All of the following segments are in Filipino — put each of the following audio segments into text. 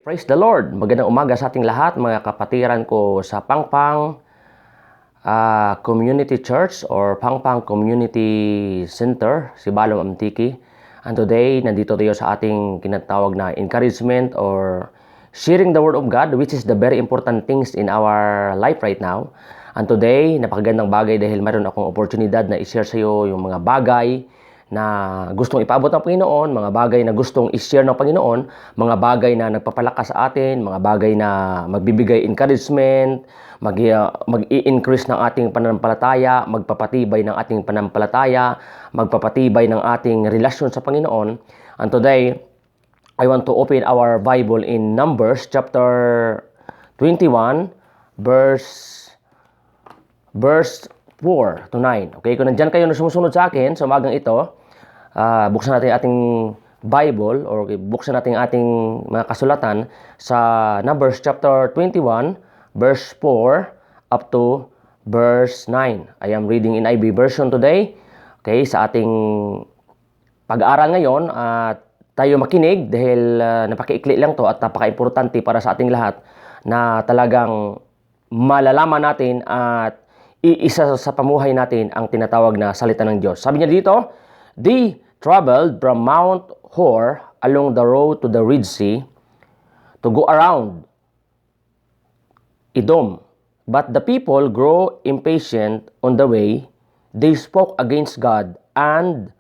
Praise the Lord! Magandang umaga sa ating lahat, mga kapatiran ko sa Pangpang Community Church or Pangpang Community Center, Sibalom Amtiki. And today, nandito tayo sa ating kinatawag na encouragement or sharing the Word of God, which is the very important things in our life right now. And today, napakagandang bagay dahil mayroon akong oportunidad na i-share sa iyo yung mga bagay na gustong ipaabot ng Panginoon, mga bagay na gustong i-share ng Panginoon, mga bagay na nagpapalakas sa atin, mga bagay na magbibigay encouragement, mag-i-increase ng ating pananampalataya, magpapatibay ng ating pananampalataya, magpapatibay ng ating relasyon sa Panginoon. And today, I want to open our Bible in Numbers chapter 21, verse 4 to 9. Okay, kung nandyan kayo na sumusunod sa akin sa umagang ito, buksan natin ating Bible or buksan natin ating mga kasulatan sa Numbers chapter 21, verse 4 up to verse 9. I am reading in IB version today. Okay, sa ating pag-aaral ngayon, tayo makinig dahil napakaikli lang to at napaka-importante para sa ating lahat na talagang malalaman natin at iisa sa pamuhay natin ang tinatawag na salita ng Diyos. Sabi niya dito, they traveled from Mount Hor along the road to the Red Sea to go around Edom. But the people grew impatient on the way. They spoke against God and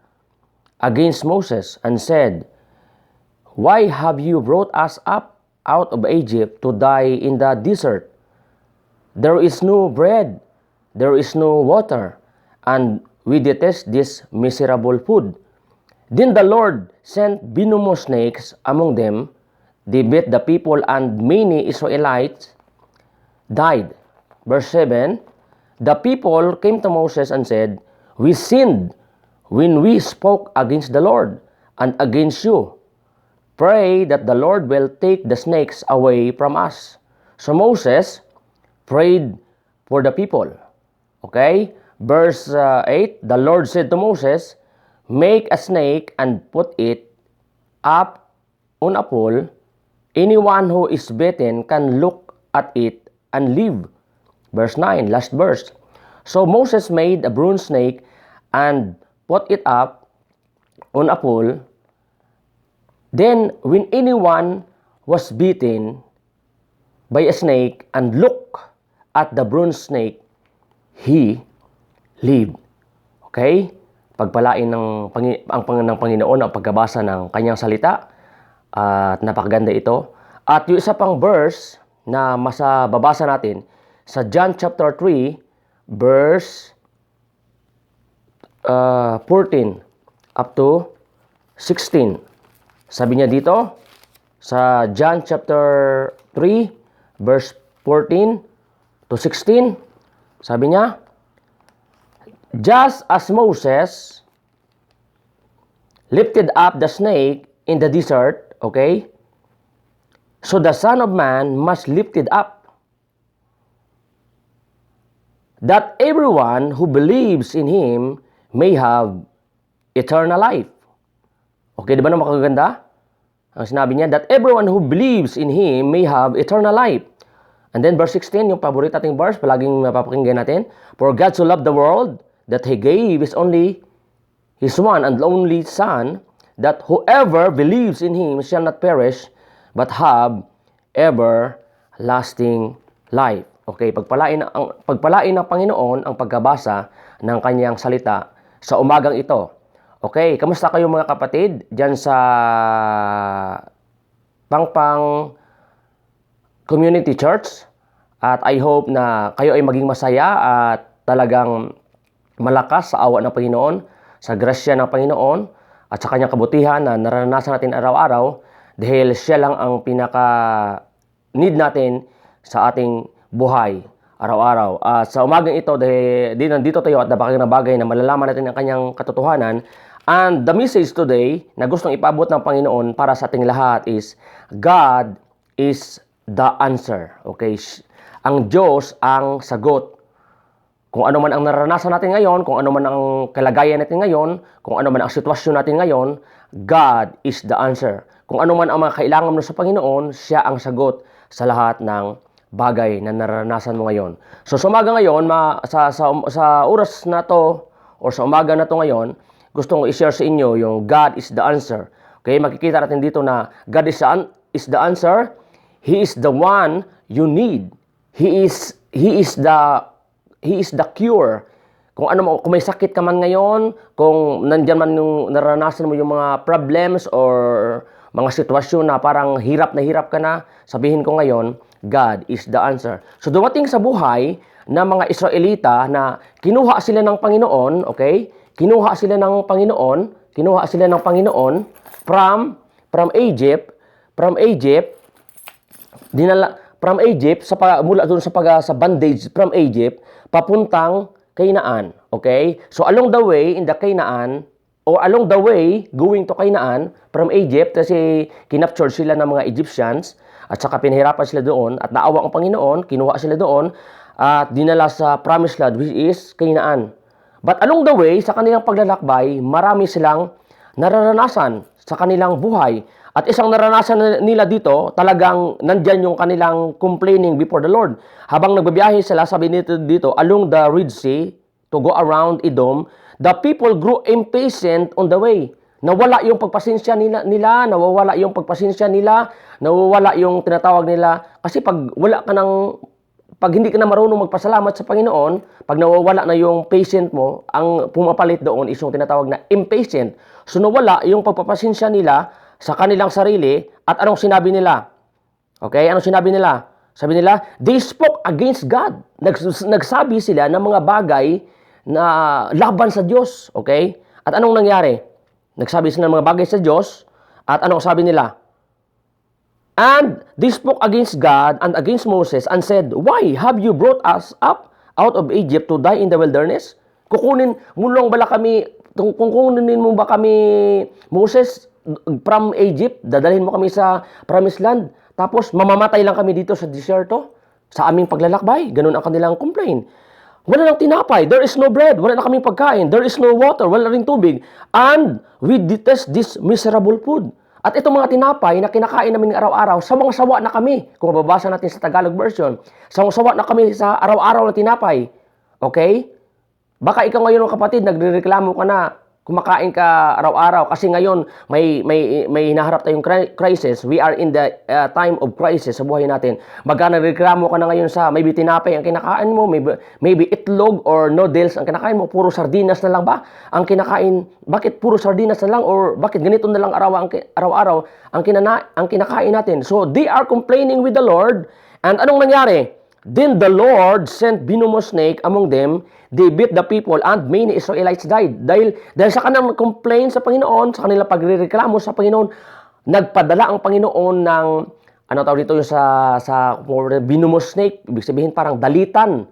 against Moses and said, "Why have you brought us up out of Egypt to die in the desert? There is no bread, there is no water, and we detest this miserable food." Then the Lord sent venomous snakes among them. They bit the people, and many Israelites died. Verse 7, the people came to Moses and said, "We sinned when we spoke against the Lord and against you. Pray that the Lord will take the snakes away from us." So Moses prayed for the people. Okay? Verse 8, the Lord said to Moses, "Make a snake and put it up on a pole. Anyone who is bitten can look at it and live." Verse 9, last verse. So Moses made a bronze snake and put it up on a pole. Then when anyone was bitten by a snake and looked at the bronze snake, he lived. Okay? Pagpalain ng Panginoon ang pagkabasa ng kanyang salita at napakaganda ito. At yung isa pang verse na babasa natin sa John chapter 3 verse 14 up to 16. Sabi niya dito sa John chapter 3 verse 14 to 16, sabi niya, "Just as Moses lifted up the snake in the desert," okay, "so the Son of Man must lift it up, that everyone who believes in Him may have eternal life." Okay, di ba na makaganda? Ang sinabi niya, that everyone who believes in Him may have eternal life. And then verse 16, yung paborito ating verse, palaging mapapakinggan natin, "For God so loved the world that He gave His one and only Son, that whoever believes in Him shall not perish, but have everlasting life." Okay, pagpalain ng Panginoon ang pagkabasa ng kanyang salita sa umagang ito. Okay, kamusta kayo mga kapatid diyan sa Pangpang Community Church? At I hope na kayo ay maging masaya at talagang malakas sa awa ng Panginoon, sa grasya ng Panginoon, at sa kanyang kabutihan na naranasan natin araw-araw dahil siya lang ang pinaka-need natin sa ating buhay araw-araw. At sa umagang ito, dahil nandito tayo at napakagandang bagay na malalaman natin ang kanyang katotohanan. And the message today na gustong ipaabot ng Panginoon para sa ating lahat is, God is the answer. Okay? Ang Diyos ang sagot. Kung ano man ang naranasan natin ngayon, kung ano man ang kalagayan natin ngayon, kung ano man ang sitwasyon natin ngayon, God is the answer. Kung ano man ang mga kailangan mo sa Panginoon, siya ang sagot sa lahat ng bagay na naranasan mo ngayon. So sa umaga ngayon, sa oras na to, or sa umaga na to ngayon, gusto kong i-share sa inyo yung God is the answer. Okay, makikita natin dito na God is the answer. He is the one you need. He is the cure. Kung may sakit ka man ngayon, kung nandiyan man yung naranasan mo yung mga problems or mga sitwasyon na parang hirap ka na, sabihin ko ngayon, God is the answer. So dumating sa buhay ng mga Israelita na kinuha sila ng Panginoon, okay? Kinuha sila ng Panginoon from Egypt, mula doon sa bondage from Egypt papuntang Canaan, okay? So along the way in the Canaan, or along the way going to Canaan from Egypt, kasi kinapture sila ng mga Egyptians at saka pinahirapan sila doon at naawa ang Panginoon, kinuha sila doon at dinala sa promised land, which is Canaan. But along the way sa kanilang paglalakbay, marami silang nararanasan sa kanilang buhay. At isang naranasan nila dito, talagang nandyan yung kanilang complaining before the Lord. Habang nagbabiyahe sila, sabi nito dito, along the Red Sea, to go around Edom, the people grew impatient on the way. Nawala yung pagpasensya nila, nawawala yung tinatawag nila. Kasi pag hindi ka na marunong magpasalamat sa Panginoon, pag nawawala na yung patient mo, ang pumapalit doon is yung tinatawag na impatient. So nawala yung pagpapasensya nila sa kanilang sarili, at anong sinabi nila? Okay, anong sinabi nila? Sabi nila, they spoke against God. Nagsabi sila ng mga bagay na laban sa Diyos. Okay? At anong nangyari? Nagsabi sila ng mga bagay sa Diyos, at anong sabi nila? And they spoke against God and against Moses and said, why have you brought us up out of Egypt to die in the wilderness? Kukunin mo ba kami, Moses, from Egypt, dadalhin mo kami sa promised land, tapos mamamatay lang kami dito sa deserto, sa aming paglalakbay. Ganun ang kanilang complaint. Wala nang tinapay, there is no bread, wala na kaming pagkain, there is no water, wala ring tubig, and we detest this miserable food. At itong mga tinapay na kinakain namin araw-araw, sawang-sawa na kami. Kung mababasa natin sa Tagalog version, sawang-sawa na kami sa araw-araw na tinapay. Okay? Baka ikaw ngayon, kapatid, nagrereklamo ka na, kumakain ka araw-araw kasi ngayon may hinaharap tayong crisis. We are in the time of crisis sa buhay natin. Baka nagreklamo ka na ngayon sa maybe tinapay ang kinakain mo, maybe itlog or noodles ang kinakain mo, puro sardinas na lang ba ang kinakain? Bakit puro sardinas na lang, or bakit ganito na lang araw-araw ang kinakain natin? So they are complaining with the Lord, and anong nangyari? Then the Lord sent venomous snake among them. They beat the people and many Israelites died. Dahil sa kanilang complaint sa Panginoon, sa kanilang pagrereklamo sa Panginoon, nagpadala ang Panginoon ng, sa venomous snake, ibig sabihin parang dalitan.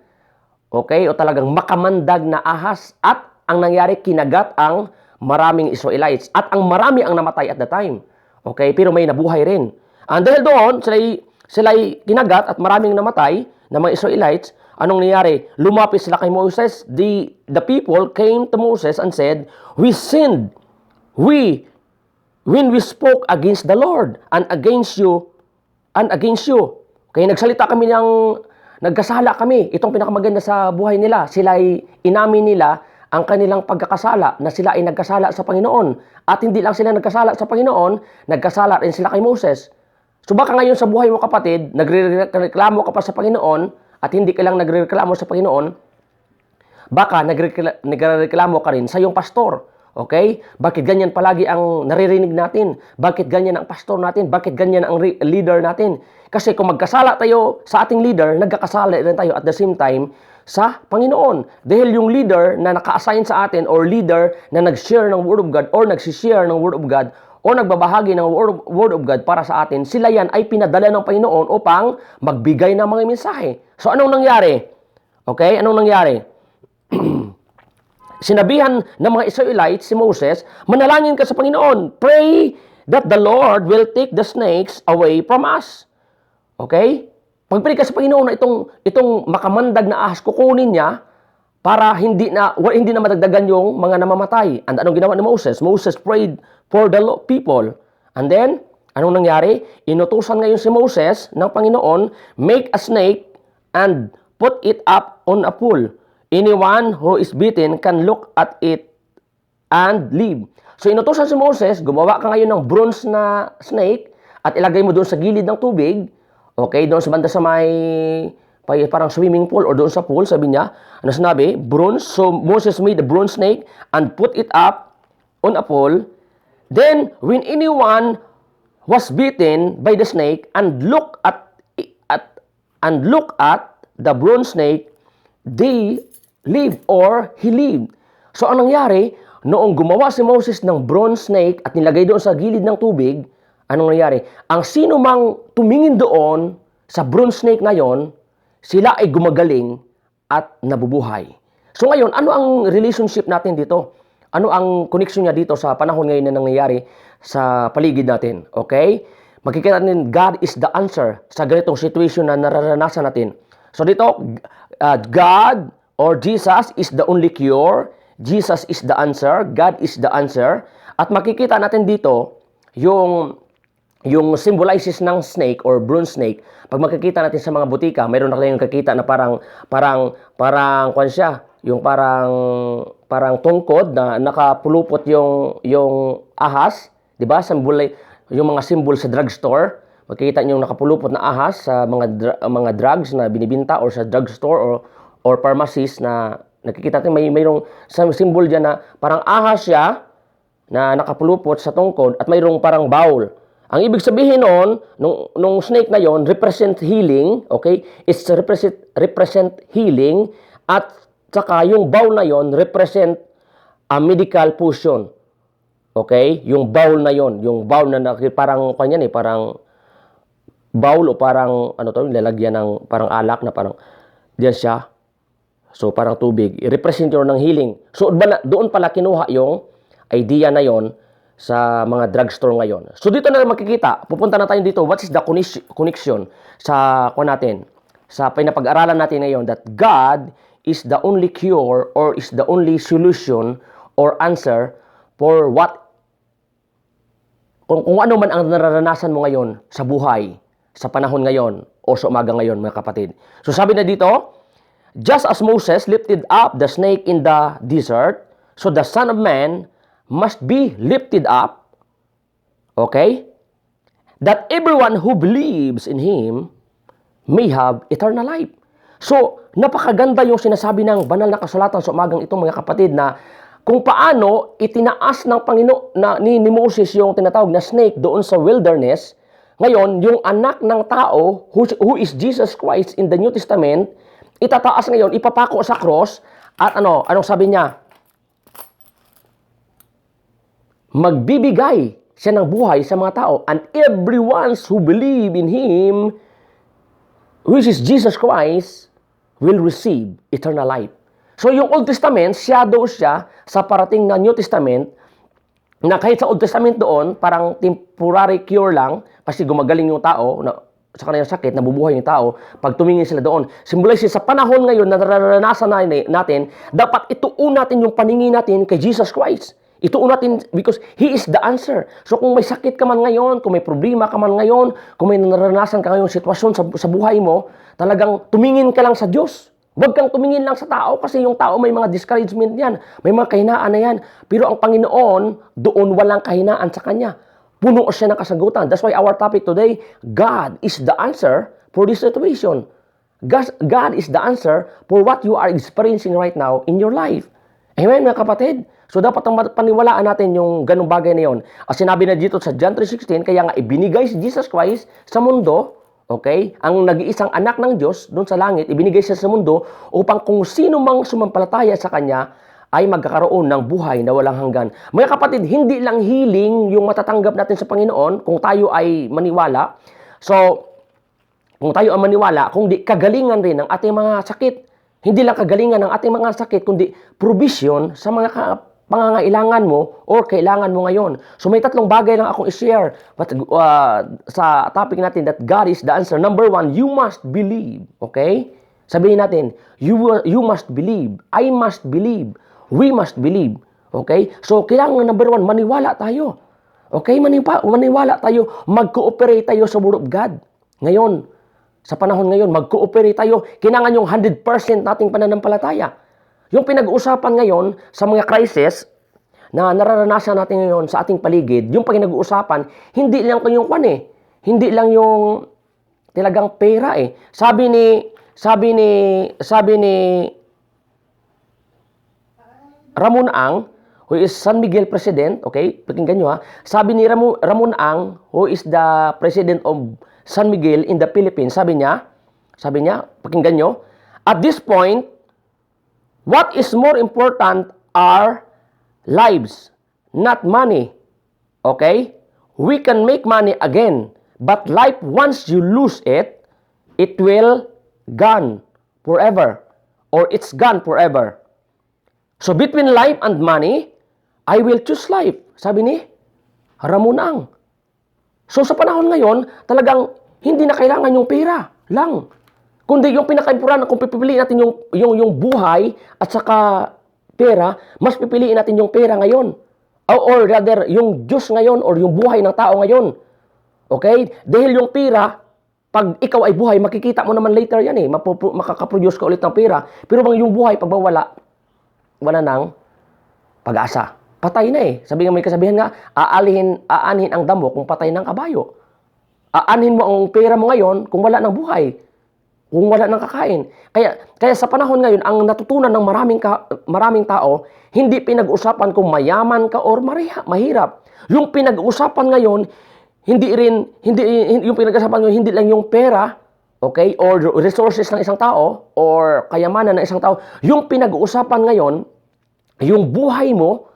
Okay? O talagang makamandag na ahas. At ang nangyari, kinagat ang maraming Israelites. At ang marami ang namatay at the time. Okay? Pero may nabuhay rin. And dahil doon, sila'y kinagat at maraming namatay ng mga Israelites. Anong nangyari? Lumapit sila kay Moses. The people came to Moses and said, we sinned. When we spoke against the Lord and against you. Kaya nagsalita kami nagkasala kami. Itong pinakamaganda sa buhay nila. Sila'y inamin nila ang kanilang pagkakasala, na sila ay nagkasala sa Panginoon. At hindi lang sila nagkasala sa Panginoon, nagkasala rin sila kay Moses. So baka ngayon sa buhay mo, kapatid, nagrereklamo ka pa sa Panginoon, at hindi ka lang nagrereklamo sa Panginoon, baka nagrereklamo ka rin sa iyong pastor. Okay? Bakit ganyan palagi ang naririnig natin? Bakit ganyan ang pastor natin? Bakit ganyan ang leader natin? Kasi kung magkasala tayo sa ating leader, nagkakasala rin tayo at the same time sa Panginoon. Dahil yung leader na naka-assign sa atin, or leader na nag-share ng Word of God, or nag-share ng Word of God, o nagbabahagi ng Word of God para sa atin, sila yan ay pinadala ng Panginoon upang magbigay ng mga mensahe. So anong nangyari? Okay? Anong nangyari? Sinabihan ng mga Israelites si Moses, manalangin ka sa Panginoon. Pray that the Lord will take the snakes away from us. Okay? Pag-pray ka sa Panginoon na itong makamandag na ahas, kukunin niya para hindi na madagdagan yung mga namamatay. And anong ginawa ni Moses? Moses prayed for the people. And then, Anong nangyari? Inutusan ngayon si Moses ng Panginoon, make a snake and put it up on a pool. Anyone who is bitten can look at it and live. So inutusan si Moses, gumawa ka ngayon ng bronze na snake at ilagay mo doon sa gilid ng tubig. Okay, doon sa banda sa may parang swimming pool or doon sa pool, sabi niya, ano sinabi? Bronze. So Moses made a bronze snake and put it up on a pole. Then, when anyone was bitten by the snake and look at the bronze snake, they live or he lived. So, anong nangyari? Noong gumawa si Moses ng bronze snake at nilagay doon sa gilid ng tubig, anong nangyari? Ang sino mang tumingin doon sa bronze snake ngayon, sila ay gumagaling at nabubuhay. So ngayon, ano ang relationship natin dito? Ano ang connection niya dito sa panahon ngayon na nangyayari sa paligid natin? Okay? Makikita natin, God is the answer sa ganitong situation na nararanasan natin. So dito, God or Jesus is the only cure. Jesus is the answer. God is the answer. At makikita natin dito, yung symbolizes ng snake or bronze snake, pag makikita natin sa mga butika, mayroon na kayong nakikita na parang kwan siya, yung parang tungkod na nakapulupot yung ahas, 'di ba? Yung mga symbol sa drugstore, makikita niyo yung nakapulupot na ahas sa mga drugs na binibenta or sa drugstore or pharmacies na nakikita natin mayroong symbol diyan na parang ahas siya na nakapulupot sa tungkod at mayroong parang bowl. Ang ibig sabihin noon, nung snake na yon, represent healing, okay? It's represent healing at saka yung bowl na yon represent a medical potion. Okay? Yung bowl na yon, yung bowl na parang kanyan parang bowl o parang ano to, lalagyan ng parang alak na parang diyan siya. So parang tubig, i-represent yun ng healing. So doon pala kinuha yung idea na yon sa mga drugstore ngayon. So dito na makikita, pupunta na tayo dito, what is the connection sa natin, sa pinapag-aralan natin ngayon that God is the only cure or is the only solution or answer for kung ano man ang nararanasan mo ngayon sa buhay, sa panahon ngayon o sa umaga ngayon, mga kapatid. So sabi na dito, just as Moses lifted up the snake in the desert, so the Son of Man must be lifted up, okay? That everyone who believes in Him may have eternal life. So, napakaganda yung sinasabi ng banal na kasulatan sa umagang ito, mga kapatid, na kung paano itinaas ng Panginoon ni Moses yung tinatawag na snake doon sa wilderness. Ngayon, yung anak ng tao, who is Jesus Christ in the New Testament, itataas ngayon, ipapako sa cross, at anong sabi niya? Magbibigay siya ng buhay sa mga tao. And everyone who believe in Him, which is Jesus Christ, will receive eternal life. So yung Old Testament, shadow siya sa parating na New Testament, na kahit sa Old Testament doon, parang temporary cure lang, kasi gumagaling yung tao, sa kanilang sakit, nabubuhay yung tao, pag tumingin sila doon. Symbolize sa panahon ngayon na nararanasan natin, dapat ituon natin yung paningin natin kay Jesus Christ. Ituon natin because He is the answer. So kung may sakit ka man ngayon, kung may problema ka man ngayon, kung may naranasan ka ngayon sitwasyon sa buhay mo, talagang tumingin ka lang sa Diyos. Huwag kang tumingin lang sa tao kasi yung tao may mga discouragement yan, may mga kahinaan na yan. Pero ang Panginoon, doon walang kahinaan sa Kanya. Puno siya ng kasagutan. That's why our topic today, God is the answer for this situation. God is the answer for what you are experiencing right now in your life. Amen, mga kapatid? So dapat paniwalaan natin yung ganung bagay na yon. As sinabi na dito sa John 3:16, kaya nga ibinigay si Jesus Christ sa mundo, okay? Ang nag-iisang anak ng Diyos doon sa langit, ibinigay siya sa mundo upang kung sino mang sumampalataya sa Kanya ay magkakaroon ng buhay na walang hanggan. Mga kapatid, hindi lang healing yung matatanggap natin sa Panginoon kung tayo ay maniwala. So, kung tayo ay maniwala, kundi kagalingan rin ng ating mga sakit. Hindi lang kagalingan ng ating mga sakit, kundi provision sa mga pangangailangan mo or kailangan mo ngayon. So may tatlong bagay lang akong i-share sa topic natin that God is the answer. Number one, you must believe. Okay? Sabihin natin, you must believe. I must believe. We must believe. Okay? So kailangan number one, maniwala tayo. Okay, maniwala tayo, mag-cooperate tayo sa Word of God. Ngayon, sa panahon ngayon, mag-cooperate tayo. Kailangan yung 100% nating pananampalataya. Yung pinag-uusapan ngayon sa mga crisis na nararanasan natin ngayon sa ating paligid, yung pinag-uusapan, hindi lang yung hindi lang yung talagang pera eh. Sabi ni Ramon Ang, who is San Miguel President, okay, pakinggan nyo ha, sabi ni Ramon Ang, who is the President of San Miguel in the Philippines, sabi niya, pakinggan nyo, at this point, what is more important are lives, not money. Okay? We can make money again, but life, once you lose it, it will gone forever, or it's gone forever. So between life and money, I will choose life, sabi ni Ramon Ang. So sa panahon ngayon, talagang hindi na kailangan yung pera lang. Kundi yung pinaka-importante, kung pipiliin natin yung buhay at saka pera, mas pipiliin natin yung pera ngayon. Or rather, yung Diyos ngayon or yung buhay ng tao ngayon. Okay? Dahil yung pera, pag ikaw ay buhay, makikita mo naman later yan eh. Makakaproduce ka ulit ng pera. Pero bang yung buhay, pag wala nang pag-asa. Patay na eh. Sabi nga, may kasabihan nga, aanhin ang damo kung patay ng kabayo. Aanhin mo ang pera mo ngayon kung wala ng buhay. Kung wala ng kakain. Kaya sa panahon ngayon, ang natutunan ng maraming tao, hindi pinag-usapan kung mayaman ka or mahirap. Yung pinag-usapan ngayon, hindi lang yung pera, okay, or resources ng isang tao, or kayamanan ng isang tao. Yung pinag-uusapan ngayon, yung buhay mo,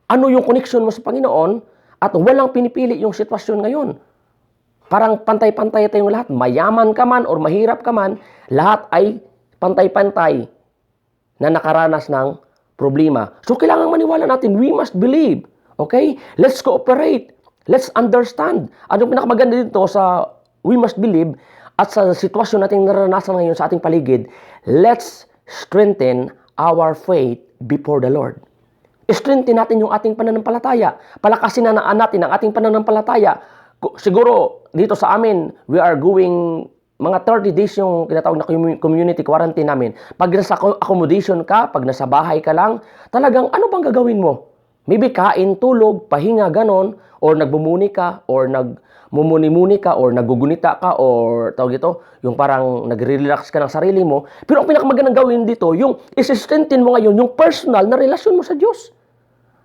ano yung connection mo sa Panginoon, at walang pinipili yung sitwasyon ngayon. Parang pantay-pantay tayong lahat. Mayaman ka man or mahirap ka man, lahat ay pantay-pantay na nakaranas ng problema. So, kailangan maniwala natin. We must believe. Okay? Let's cooperate. Let's understand. Anong pinakamaganda dito sa we must believe at sa sitwasyon nating naranasan ngayon sa ating paligid, let's strengthen our faith before the Lord. Strengthen natin yung ating pananampalataya. Palakasin na natin ang ating pananampalataya. Siguro, dito sa amin, we are going mga 30 days yung tinatawag na community quarantine namin. Pag nasa accommodation ka, pag nasa bahay ka lang, talagang ano bang gagawin mo? Maybe kain, tulog, pahinga, ganon, or nagbumuni ka, or nagmumuni-muni ka, or nagugunita ka, or tawag ito, yung parang nagre-relax ka ng sarili mo. Pero ang pinakamagandang gawin dito, yung isi-strengthen mo ngayon, yung personal na relasyon mo sa Diyos.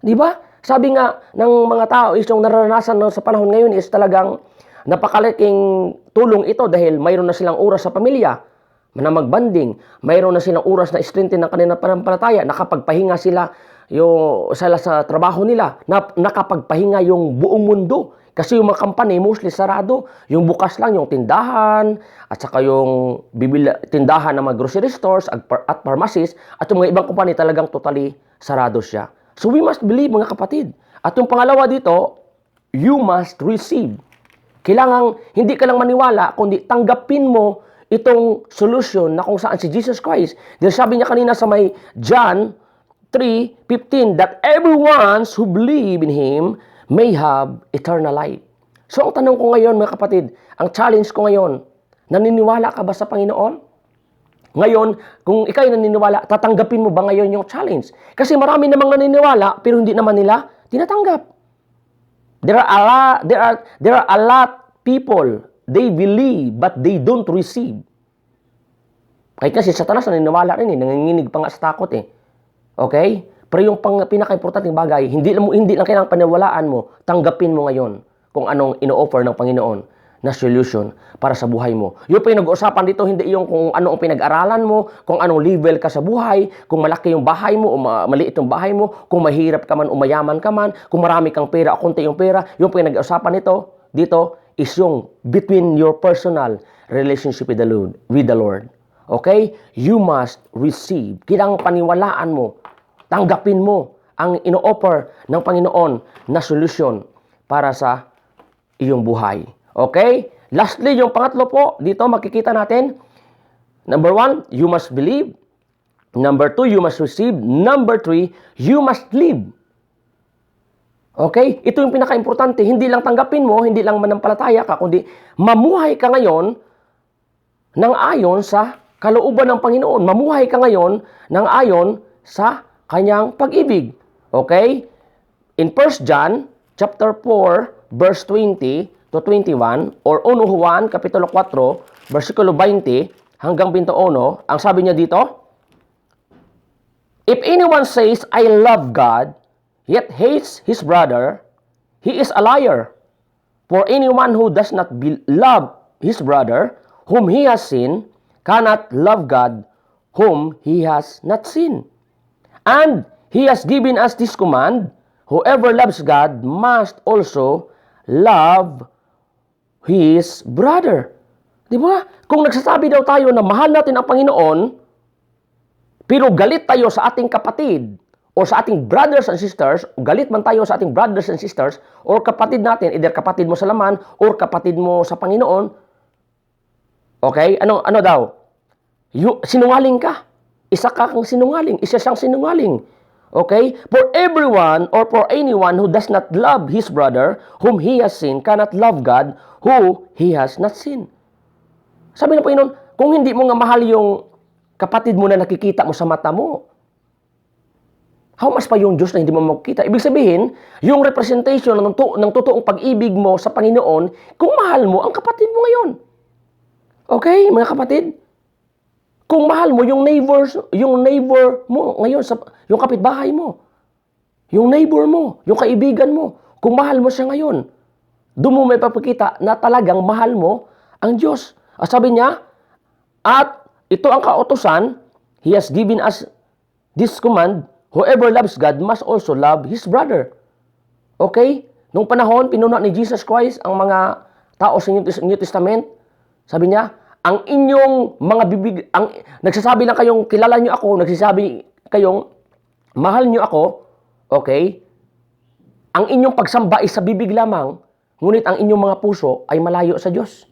Di ba? Sabi nga ng mga tao is yung naranasan sa panahon ngayon is talagang napakalaking tulong ito dahil mayroon na silang oras sa pamilya na magbanding, mayroon na silang oras na strengthen ng kanilang pananampalataya, nakapagpahinga sila sa trabaho nila, nakapagpahinga yung buong mundo. Kasi yung mga company mostly sarado, yung bukas lang yung tindahan at saka yung tindahan ng mga grocery stores at pharmacies at yung mga ibang company talagang totally sarado siya. So we must believe, mga kapatid. At yung pangalawa dito, you must receive. Kailangan hindi ka lang maniwala, kundi tanggapin mo itong solution na kung saan si Jesus Christ. Dahil sabi niya kanina sa may John 3:15, that everyone who believe in Him may have eternal life. So ang tanong ko ngayon, mga kapatid, ang challenge ko ngayon, naniniwala ka ba sa Panginoon? Ngayon, kung ikaw'y naniniwala, tatanggapin mo ba ngayon yung challenge? Kasi marami namang naniniwala, pero hindi naman nila tinatanggap. There are a lot people, they believe, but they don't receive. Kahit kasi Satanas naniniwala rin nanginginig pa nga sa takot Okay? Pero yung pinaka-importanting bagay, hindi lang kailangang paniwalaan mo, tanggapin mo ngayon kung anong ino-offer ng Panginoon na solution para sa buhay mo. Yung pinag-uusapan dito, hindi yung kung ano ang pinag-aralan mo, kung anong level ka sa buhay, kung malaki yung bahay mo o maliit yung bahay mo, kung mahirap ka man o mayaman ka man, kung marami kang pera o konti yung pera. Yung pinag-uusapan dito is yung between your personal relationship with the Lord. Okay? You must receive. Kailangang paniwalaan mo, tanggapin mo ang ino-offer ng Panginoon na solution para sa iyong buhay. Okay? Lastly, yung pangatlo po, dito makikita natin, number 1, you must believe. Number 2, you must receive. Number 3, you must live. Okay? Ito yung pinaka-importante. Hindi lang tanggapin mo, hindi lang manampalataya ka, kundi mamuhay ka ngayon ng ayon sa kalooban ng Panginoon. Mamuhay ka ngayon ng ayon sa kanyang pag-ibig. Okay? In 1 John chapter 4 verse 20 to 21 or 1 Juan kapitulo 4 versikulo 20 hanggang 21, ang sabi niya dito, if anyone says I love God yet hates his brother, he is a liar. For anyone who does not love his brother whom he has seen cannot love God whom he has not seen. And he has given us this command, whoever loves God must also love his brother. Di ba? Kung nagsasabi daw tayo na mahal natin ang Panginoon, pero galit tayo sa ating kapatid, o sa ating brothers and sisters, o galit man tayo sa ating brothers and sisters, or kapatid natin, either kapatid mo sa laman, or kapatid mo sa Panginoon, okay? Ano daw? Sinungaling ka. Isa kang sinungaling. Isa siyang sinungaling. Okay? For everyone or for anyone who does not love his brother whom he has seen cannot love God who he has not seen. Sabi ng Panginoon, kung hindi mo nga mahal yung kapatid mo na nakikita mo sa mata mo, how much pa yung Diyos na hindi mo makikita? Ibig sabihin, yung representation ng totoong pag-ibig mo sa Panginoon, kung mahal mo ang kapatid mo ngayon. Okay, mga kapatid? Kung mahal mo yung neighbor mo ngayon, yung kapitbahay mo, yung neighbor mo, yung kaibigan mo, kung mahal mo siya ngayon, doon mo may papakita na talagang mahal mo ang Diyos. At sabi niya, at ito ang kautusan, He has given us this command, whoever loves God must also love his brother. Okay? Nung panahon, pinuno ni Jesus Christ ang mga tao sa New Testament. Sabi niya, ang inyong mga bibig, nagsasabi lang kayong kilala niyo ako, nagsasabi kayong mahal niyo ako, okay? Ang inyong pagsamba ay sa bibig lamang, ngunit ang inyong mga puso ay malayo sa Diyos.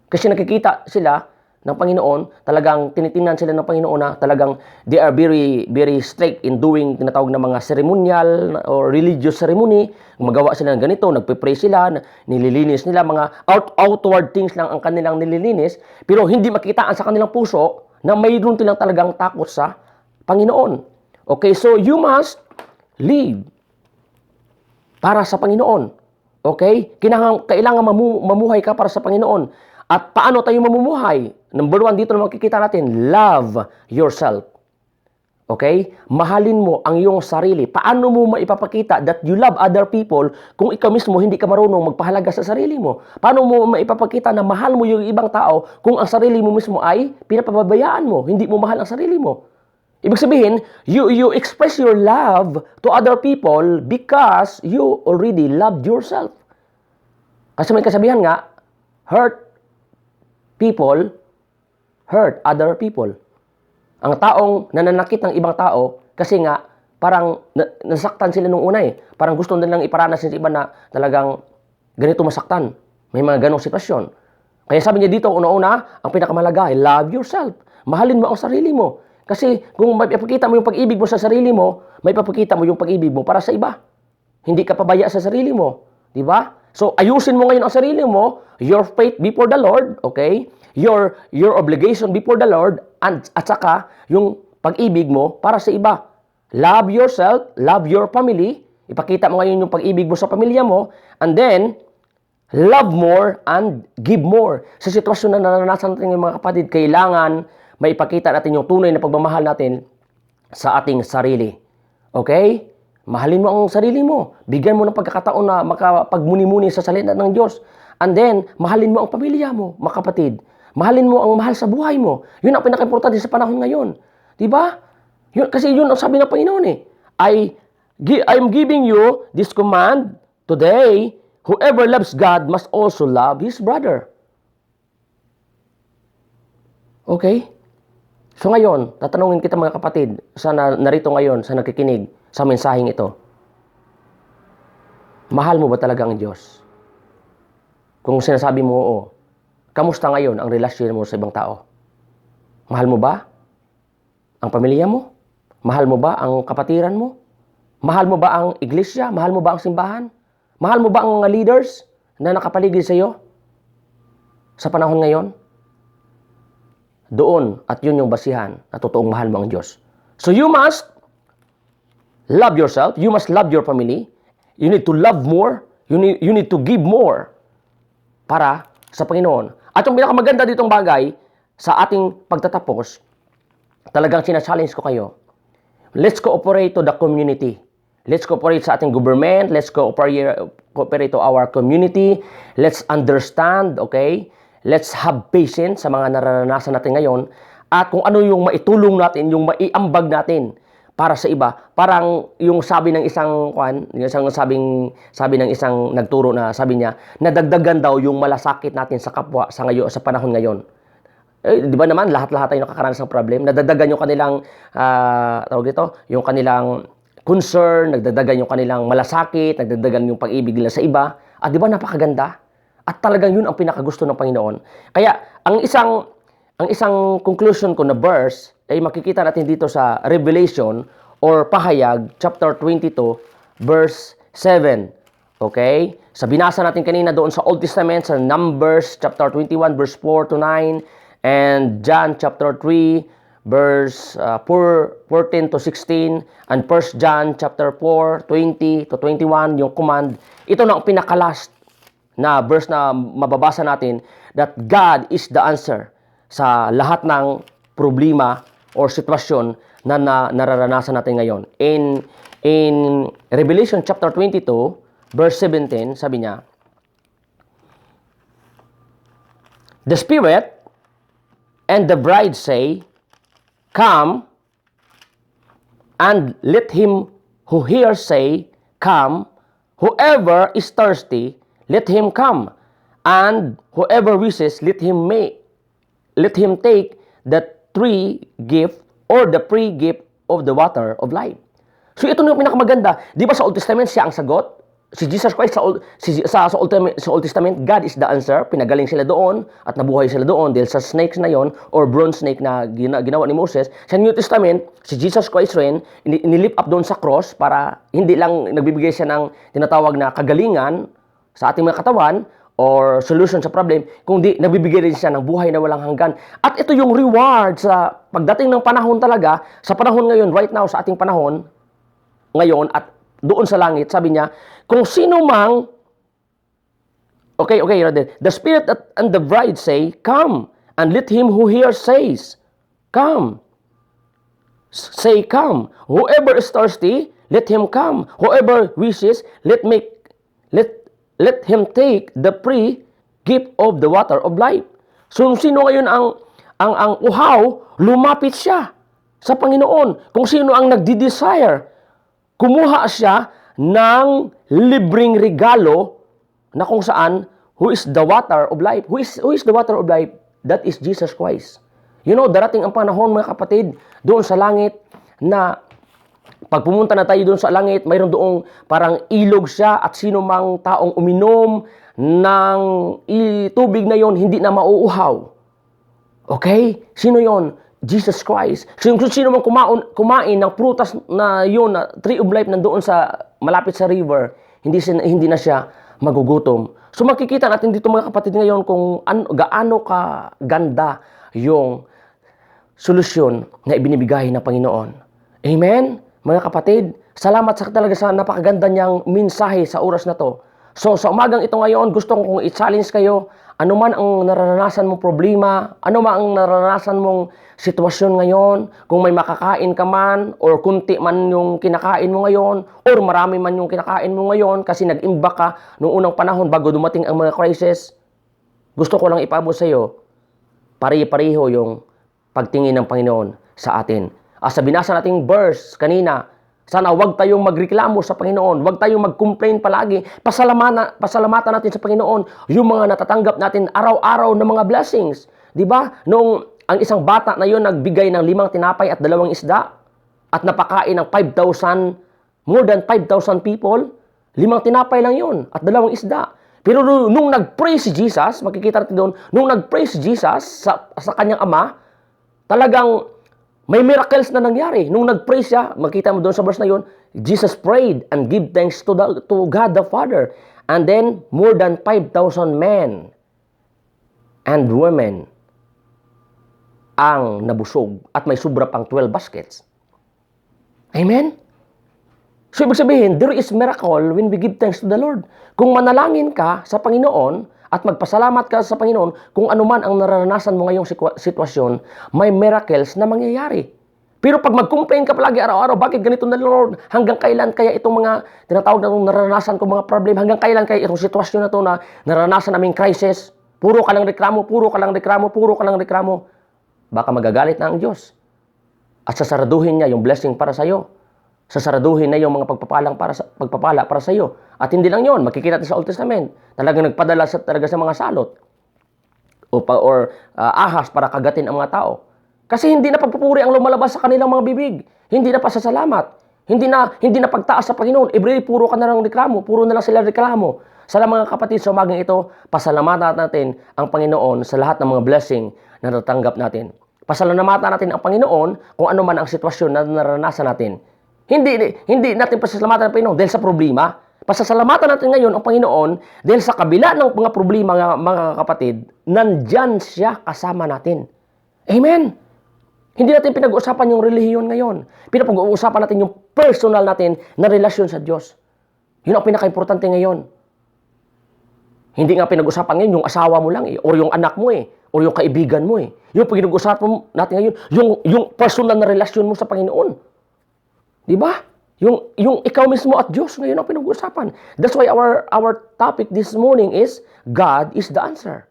Kasi nakikita sila ng Panginoon, talagang tinitingnan sila ng Panginoon na talagang they are very, very strict in doing tinatawag na mga ceremonial or religious ceremony. Magawa sila ng ganito, nagpe-pray sila, nililinis nila, mga outward things lang ang kanilang nililinis, pero hindi makitaan sa kanilang puso na mayroon silang talagang takot sa Panginoon. Okay, so you must live para sa Panginoon. Okay? Kailangan mamuhay ka para sa Panginoon. At paano tayo mamumuhay? Number 1, dito na makikita natin, love yourself. Okay? Mahalin mo ang iyong sarili. Paano mo maipapakita that you love other people kung ikaw mismo hindi ka marunong magpahalaga sa sarili mo? Paano mo maipapakita na mahal mo yung ibang tao kung ang sarili mo mismo ay pinapababayaan mo, hindi mo mahal ang sarili mo? Ibig sabihin, you express your love to other people because you already loved yourself. Kasi may kasabihan nga, hurt people hurt other people. Ang taong nananakit ng ibang tao kasi nga parang nasaktan sila nung una eh. Parang gusto nilang iparanas sa iba na talagang ganito masaktan. May mga ganong sitwasyon. Kaya sabi niya dito, una-una, ang pinakamalaga ay love yourself. Mahalin mo ang sarili mo. Kasi kung may ipapakita mo yung pag-ibig mo sa sarili mo, may ipapakita mo yung pag-ibig mo para sa iba. Hindi ka pabaya sa sarili mo. Di ba? So, ayusin mo ngayon ang sarili mo, your faith before the Lord, okay? Your obligation before the Lord, at saka yung pag-ibig mo para sa iba. Love yourself, love your family, ipakita mo ngayon yung pag-ibig mo sa pamilya mo, and then, love more and give more. Sa sitwasyon na naranasan natin yung mga kapatid, kailangan maipakita natin yung tunay na pagmamahal natin sa ating sarili. Okay? Mahalin mo ang sarili mo. Bigyan mo ng pagkakataon na makapagmuni-muni sa salita ng Diyos. And then, mahalin mo ang pamilya mo, mga kapatid. Mahalin mo ang mahal sa buhay mo. Yun ang pinaka-importante sa panahon ngayon. Diba? Kasi yun ang sabi ng Panginoon eh. I'm giving you this command today, whoever loves God must also love his brother. Okay? So ngayon, tatanungin kita mga kapatid, sana narito ngayon, sa nakikinig sa mensaheng ito. Mahal mo ba talaga ang Diyos? Kung sinasabi mo oo, kamusta ngayon ang relasyon mo sa ibang tao? Mahal mo ba ang pamilya mo? Mahal mo ba ang kapatiran mo? Mahal mo ba ang iglesia? Mahal mo ba ang simbahan? Mahal mo ba ang mga leaders na nakapaligid sa iyo sa panahon ngayon? Doon, at yun yung basihan na totoong mahal mo ang Diyos. So you must love yourself. You must love your family. You need to love more. You need to give more para sa Panginoon. At yung pinakamaganda ditong bagay sa ating pagtatapos, talagang sinachallenge ko kayo. Let's cooperate to the community. Let's cooperate sa ating government. Let's cooperate to our community. Let's understand, okay? Let's have patience sa mga nararanasan natin ngayon. At kung ano yung maitulong natin, yung maiambag natin para sa iba. Parang yung sabi ng isang sabi ng isang nagturo na sabi niya, nadagdagan daw yung malasakit natin sa kapwa sa panahon ngayon. Di ba naman, lahat-lahat tayo nakakaranas ng problem. Nadagdagan yung kanilang, yung kanilang concern, nagdagdagan yung kanilang malasakit, nagdagdagan yung pag-ibig nila sa iba. At di ba napakaganda? At talagang yun ang pinakagusto ng Panginoon. Kaya, ang isang conclusion ko na verse, ay makikita natin dito sa Revelation or Pahayag, chapter 22, verse 7. Okay? Sa binasa natin kanina doon sa Old Testament, sa Numbers, chapter 21, verse 4 to 9, and John chapter 3 verse 14 to 16, and 1 John chapter 4 20 to 21 yung command. Ito na ang pinakalast na verse na mababasa natin, that God is the answer sa lahat ng problema or sitwasyon na nararanasan natin ngayon. In Revelation chapter 22 verse 17, sabi niya, the Spirit and the bride say, come, and let him who hears say, come. Whoever is thirsty, let him come, and whoever wishes, let him take the free gift or the free gift of the water of life. So ito na yung pinakamaganda. Di ba sa Old Testament siya ang sagot? Si Jesus Christ sa Old Testament, God is the answer. Pinagaling sila doon at nabuhay sila doon dahil sa snakes na yon or bronze snake na ginawa ni Moses. Sa New Testament, si Jesus Christ rin inilift up doon sa cross para hindi lang nagbibigay siya ng tinatawag na kagalingan sa ating mga katawan or solution sa problem, kundi nagbibigay rin siya ng buhay na walang hanggan. At ito yung reward sa pagdating ng panahon talaga, sa panahon ngayon, right now, sa ating panahon, ngayon, at doon sa langit, sabi niya, kung sino mang, the Spirit and the bride say, come, and let him who hears says, come. Say, come. Whoever is thirsty, let him come. Whoever wishes, let him take the free gift of the water of life. So, sino ngayon ang uhaw, lumapit siya sa Panginoon. Kung sino ang nagdi-desire, kumuha siya ng libreng regalo na kung saan, who is the water of life? Who is the water of life? That is Jesus Christ. You know, darating ang panahon, mga kapatid, doon sa langit na pag pumunta na tayo doon sa langit, mayroon doong parang ilog siya at sino mang taong uminom ng tubig na yon hindi na mauuhaw. Okay? Sino yon? Jesus Christ. Sino mang kumain ng prutas na yun, na tree of life nandoon sa malapit sa river, hindi na siya magugutom. So makikita natin dito, mga kapatid, ngayon kung gaano ka ganda yung solusyon na ibinibigay ng Panginoon. Amen? Mga kapatid, salamat talaga sa napakaganda niyang mensahe sa oras na to. So sa umagang ito ngayon, gusto kong i-challenge kayo, ano man ang nararanasan mong problema, ano man ang nararanasan mong sitwasyon ngayon, kung may makakain ka man, or kunti man yung kinakain mo ngayon, or marami man yung kinakain mo ngayon kasi nag-imbak ka noong unang panahon bago dumating ang mga crisis, gusto ko lang ipaabot sa iyo, pare-pareho yung pagtingin ng Panginoon sa atin. Sa binasa nating verse kanina, sana wag tayong magreklamo sa Panginoon. Wag tayong mag-complain palagi. Pasalamatan natin sa Panginoon yung mga natatanggap natin araw-araw na mga blessings. 'Di ba? Noong ang isang bata na yon nagbigay ng 5 tinapay at 2 isda at napakain ng 5,000, more than 5,000 people, 5 tinapay lang yon at 2 isda. Pero nung nag-pray si Jesus, makikita natin doon, nung nag-pray si Jesus sa kanyang ama, talagang May miracles na nangyari. Nung nag-pray siya, makita mo doon sa verse na yun, Jesus prayed and give thanks to God the Father. And then, more than 5,000 men and women ang nabusog at may sobra pang 12 baskets. Amen? So, ibig sabihin, there is miracle when we give thanks to the Lord. Kung manalangin ka sa Panginoon at magpasalamat ka sa Panginoon, kung ano man ang nararanasan mo ngayong sitwasyon, may miracles na mangyayari. Pero pag mag-complain ka palagi araw-araw, bakit ganito na Lord? Hanggang kailan kaya itong mga tinatawag na nararanasan ko mga problem? Hanggang kailan kaya itong sitwasyon na ito na nararanasan naming crisis? Puro ka lang reklamo, puro ka lang reklamo, puro ka lang reklamo. Baka magagalit na ang Diyos. At sasaraduhin niya yung blessing para sa iyo. Sasaraduhin na yung mga pagpapala para sa iyo. At hindi lang yon, makikita natin sa Old Testament. Talagang nagpadala talaga sa mga salot or ahas para kagatin ang mga tao. Kasi hindi na pagpupuri ang lumalabas sa kanilang mga bibig. Hindi na pasasalamat. Hindi na pagtaas sa Panginoon. Everyday puro ka na lang reklamo. Puro na lang sila reklamo. Sa mga kapatid, sa umagang ito, pasalamatan natin ang Panginoon sa lahat ng mga blessing na natanggap natin. Pasalamatan natin ang Panginoon kung ano man ang sitwasyon na naranasan natin. Hindi natin pasasalamatan ang Panginoon dahil sa problema. Pasasalamatan natin ngayon ang Panginoon dahil sa kabila ng mga problema, mga kapatid, nandyan siya kasama natin. Amen? Hindi natin pinag-uusapan yung relihiyon ngayon. Pinag-uusapan natin yung personal natin na relasyon sa Diyos. Yun ang pinaka-importante ngayon. Hindi nga pinag-usapan ngayon yung asawa mo lang or yung anak mo or yung kaibigan mo Yung pinag-usapan natin ngayon, yung personal na relasyon mo sa Panginoon. Di ba? Yung ikaw mismo at Diyos ngayon ang pinag-usapan. That's why our topic this morning is God is the answer.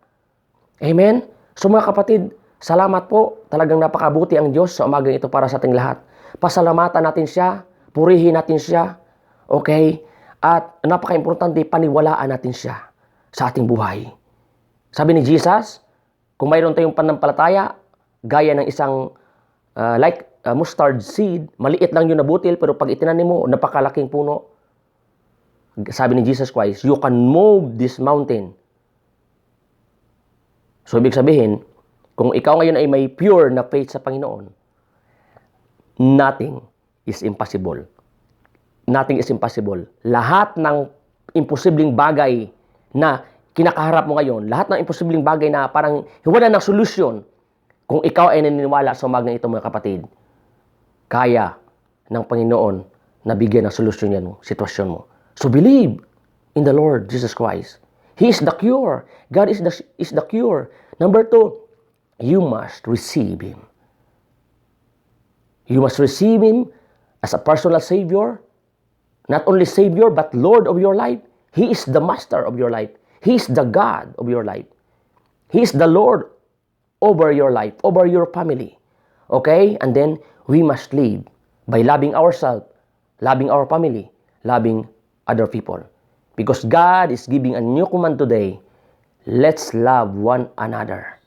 Amen? So mga kapatid, salamat po. Talagang napakabuti ang Diyos sa umagang ito para sa ating lahat. Pasalamatan natin siya, purihin natin siya, okay? At napaka-importante, paniwalaan natin siya sa ating buhay. Sabi ni Jesus, kung mayroon tayong pananampalataya, gaya ng isang mustard seed, maliit lang yun na butil, pero pag itinanim mo, napakalaking puno. Sabi ni Jesus Christ, you can move this mountain. So, ibig sabihin, kung ikaw ngayon ay may pure na faith sa Panginoon, nothing is impossible. Nothing is impossible. Lahat ng imposibleng bagay na kinakaharap mo ngayon, lahat ng imposibleng bagay na parang wala ng solusyon, kung ikaw ay naniniwala sa umagang ito, mga kapatid, kaya ng Panginoon na bigyan ng solusyon yan mo, sitwasyon mo. So believe in the Lord Jesus Christ. He is the cure. God is the cure. Number 2, you must receive Him. You must receive Him as a personal Savior. Not only Savior, but Lord of your life. He is the Master of your life. He is the God of your life. He is the Lord over your life, over your family. Okay? And then, we must live by loving ourselves, loving our family, loving other people. Because God is giving a new command today. Let's love one another.